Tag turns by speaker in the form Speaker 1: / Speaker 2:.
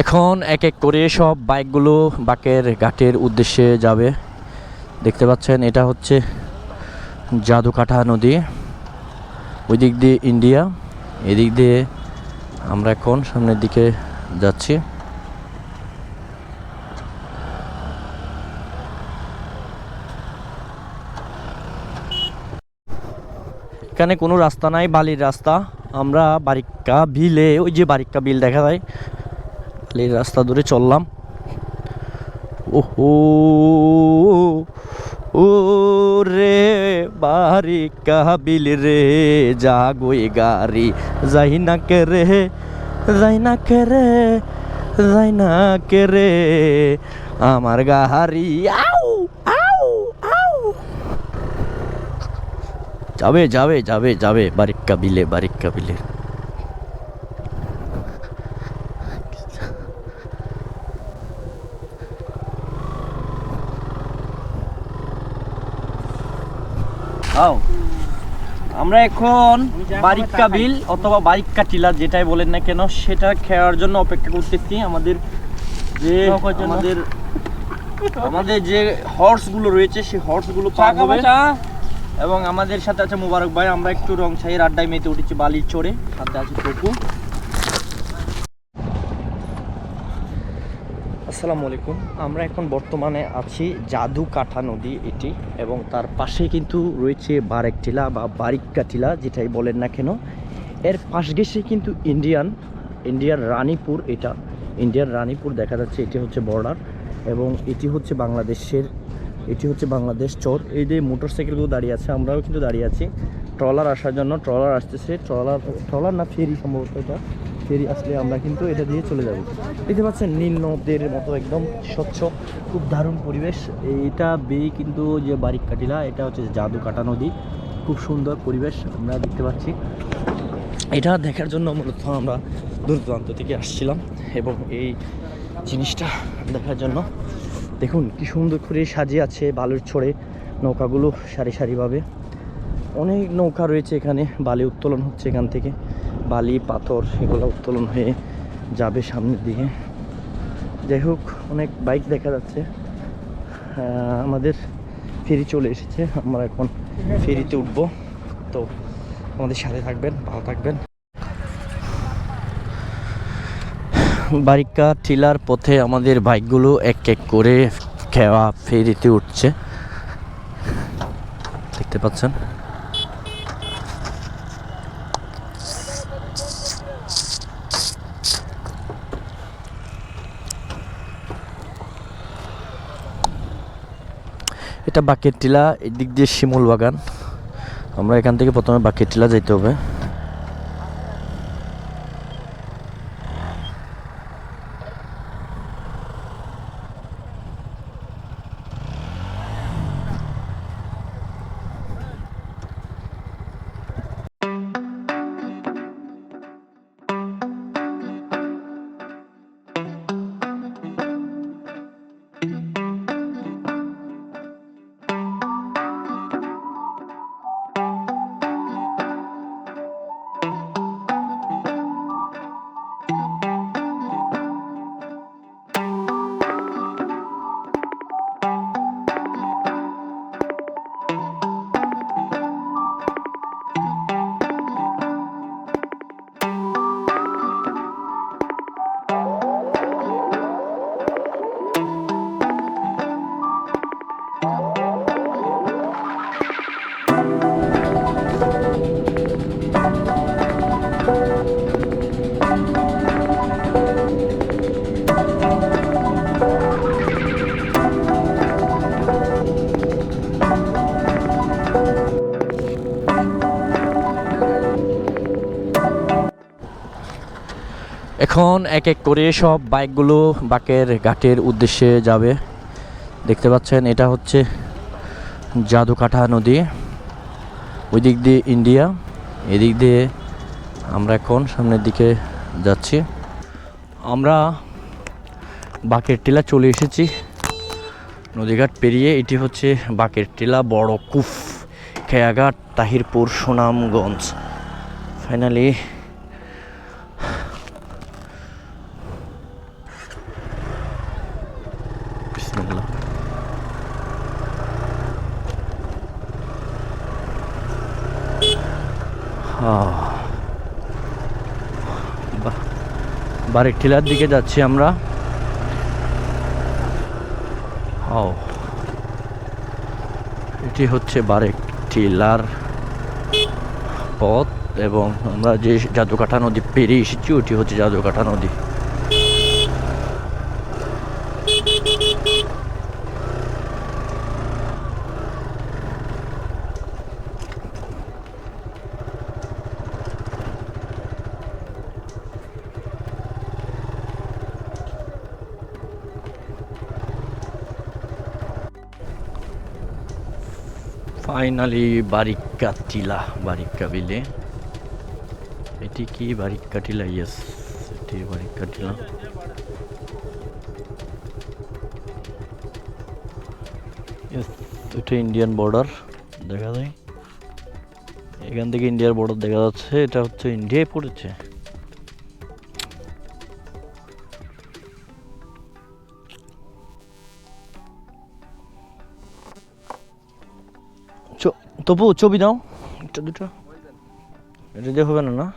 Speaker 1: এখন এক এক করে সব বাইকগুলো বাকের ঘাটের উদ্দেশ্যে যাবে। দেখতে পাচ্ছেন এটা হচ্ছে জাদুকাঠা নদী, ওই দিক দিয়ে ইন্ডিয়া, এদিক দিয়ে আমরা এখন সামনের দিকে যাচ্ছি। এখানে কোনো রাস্তা নাই, বালির রাস্তা। আমরা বারিক্কা বিলে, ওই যে বারিক্কা বিল দেখা যায়, বালির রাস্তা ধরে চললাম। ওহো ও রে বারিক্কা বিল রে, জাগোই গাড়ি যাই না কে রে, যাই না কে রে, যাই না কে রে আমার গাড়ি। আউ আউ আউ যাবে যাবে যাবে যাবে বারিক্কা বিলে, বারিক্কা বিলে। আমরা এখন বারিক্কা বিল অথবা বারিক্কা টিলা যেটাই বলেন না কেন, সেটা খাওয়ার জন্য অপেক্ষা করতেছি। আমাদের যে হর্সগুলো রয়েছে সেই হর্সগুলো পার হবে। এবং আমাদের সাথে আছে মোবারক ভাই। আমরা একটু রংছাইয়ের আড্ডায় মেতে উঠেছি বালির চড়ে, সাথে আছে টপু। আসসালামু আলাইকুম। আমরা এখন বর্তমানে আছি জাদুকাঠা নদী এটি, এবং তার পাশে কিন্তু রয়েছে বারেক টিলা বা বারিক্কা টিলা যেটাই বলেন না কেন। এর পাশ ঘেঁষে কিন্তু ইন্ডিয়ার রানীপুর, এটা ইন্ডিয়ার রানীপুর দেখা যাচ্ছে। এটি হচ্ছে বর্ডার এবং এটি হচ্ছে বাংলাদেশ চর। এই যে মোটরসাইকেলগুলো দাঁড়িয়ে আছে, আমরাও কিন্তু দাঁড়িয়ে আছি ট্রলার আসার জন্য। ট্রলার আসতেছে, ট্রলার না ফেরি সম্ভবত, এটা ফেরি আসলে আমরা কিন্তু এটা দিয়ে চলে যাব। দেখতে পাচ্ছেন নীল নদের মতো একদম স্বচ্ছ, খুব দারুণ পরিবেশ। এইটা বেয়ে কিন্তু যে বারিক্কা টিলা, এটা হচ্ছে জাদুকাঠা নদী, খুব সুন্দর পরিবেশ আমরা দেখতে পাচ্ছি। এটা দেখার জন্য মূলত আমরা দূর দূরান্ত থেকে আসছিলাম এবং এই জিনিসটা দেখার জন্য। দেখুন কি সুন্দর করে সাজিয়ে আছে বালুর ছড়ে নৌকাগুলো সারি সারিভাবে। অনেক নৌকা রয়েছে এখানে, বালি উত্তোলন হচ্ছে এখান থেকে, বালি পাথর এগুলো উত্তোলন হয়ে যাবে সামনের দিকে। যাই হোক, অনেক বাইক দেখা যাচ্ছে। আমাদের ফেরি চলে এসেছে, আমরা এখন ফেরিতে উঠবো। তো আমাদের সাথে থাকবেন, ভালো থাকবেন। বারিক্কা টিলার পথে আমাদের বাইকগুলো এক এক করে খেওয়া ফেরিতে উঠছে, দেখতে পাচ্ছেন। এটা বাকের টিলা, এদিক দিয়ে শিমুল বাগান। আমরা এখান থেকে প্রথমে বাকের টিলা যেতে হবে। এখন এক এক করে সব বাইকগুলো বাকের ঘাটের উদ্দেশ্যে যাবে। দেখতে পাচ্ছেন এটা হচ্ছে জাদুকাঠা নদী, ওই দিক দিয়ে ইন্ডিয়া, এদিক দিয়ে আমরা এখন সামনের দিকে যাচ্ছি। আমরা বাকের টিলা চলে এসেছি নদীঘাট পেরিয়ে। এটি হচ্ছে বাকের টিলা, বড় কুফ, খেয়াঘাট, তাহিরপুর, সুনামগঞ্জ। ফাইনালি বিসমিল্লাহ। বাহ, বারেক টিলার দিকে যাচ্ছি আমরা। ও, এটি হচ্ছে বারেক টিলার পথ এবং আমরা যে জাদুকাঠা নদী পেরিয়ে এসেছি ওটি হচ্ছে জাদুকাঠা নদী। ফাইনালি বারিক্কা টিলা, বারিক্কা বিলে। এটি কি বারিক্কা টিলা? ইয়েস, এটি বারিক্কা টিলা। ইয়েস, এটা ইন্ডিয়ান বর্ডার দেখা যায়, এখান থেকে ইন্ডিয়ার বর্ডার দেখা যাচ্ছে। এটা হচ্ছে ইন্ডিয়ায় পড়েছে। তবু ছবি দাও একটা দুটো, এটা দিয়ে হবে না না?